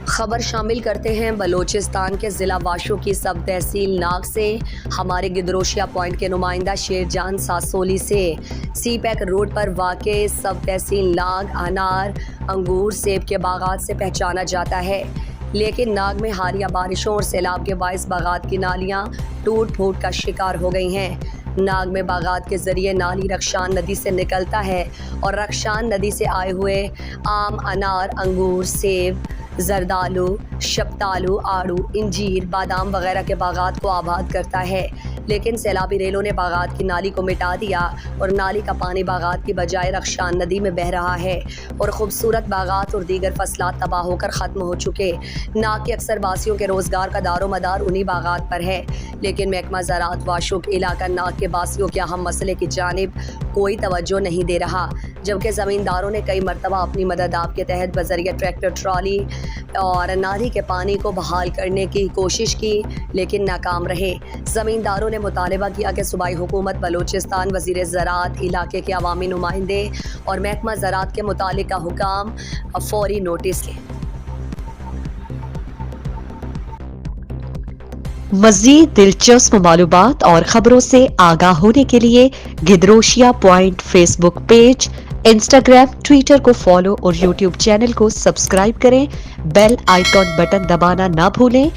خبر شامل کرتے ہیں بلوچستان کے ضلع واشو کی سب تحصیل ناگ سے۔ ہمارے گدروشیا پوائنٹ کے نمائندہ شیر جان ساسولی سے سی پیک روڈ پر واقع سب تحصیل ناگ انار انگور سیب کے باغات سے پہچانا جاتا ہے، لیکن ناگ میں حالیہ بارشوں اور سیلاب کے باعث باغات کی نالیاں ٹوٹ پھوٹ کا شکار ہو گئی ہیں۔ ناگ میں باغات کے ذریعے نالی رخشان ندی سے نکلتا ہے اور رخشان ندی سے آئے ہوئے آم انار انگور سیب زردالو شپتالو آڑو انجیر بادام وغیرہ کے باغات کو آباد کرتا ہے، لیکن سیلابی ریلوں نے باغات کی نالی کو مٹا دیا اور نالی کا پانی باغات کی بجائے رخشان ندی میں بہہ رہا ہے اور خوبصورت باغات اور دیگر فصلات تباہ ہو کر ختم ہو چکے۔ ناگ کے اکثر باسیوں کے روزگار کا دار و مدار انہی باغات پر ہے، لیکن محکمہ زراعت واشوک علاقہ ناگ کے باسیوں کے اہم مسئلے کی جانب کوئی توجہ نہیں دے رہا، جبکہ زمینداروں نے کئی مرتبہ اپنی مدد آپ کے تحت بذریعہ ٹریکٹر ٹرالی اور نالی کے پانی کو بحال کرنے کی کوشش کی، لیکن ناکام رہے۔ زمینداروں نے مطالبہ کیا کہ صوبائی حکومت بلوچستان وزیر زراعت علاقے کے عوامی نمائندے اور محکمہ زراعت کے متعلقہ حکام فوری نوٹس لیں۔ مزید دلچسپ معلومات اور خبروں سے آگاہ ہونے کے لیے Gedrosia point Facebook page, Instagram, Twitter کو فالو اور یوٹیوب چینل کو سبسکرائب کریں۔ بیل آئیکن بٹن دبانا نہ بھولیں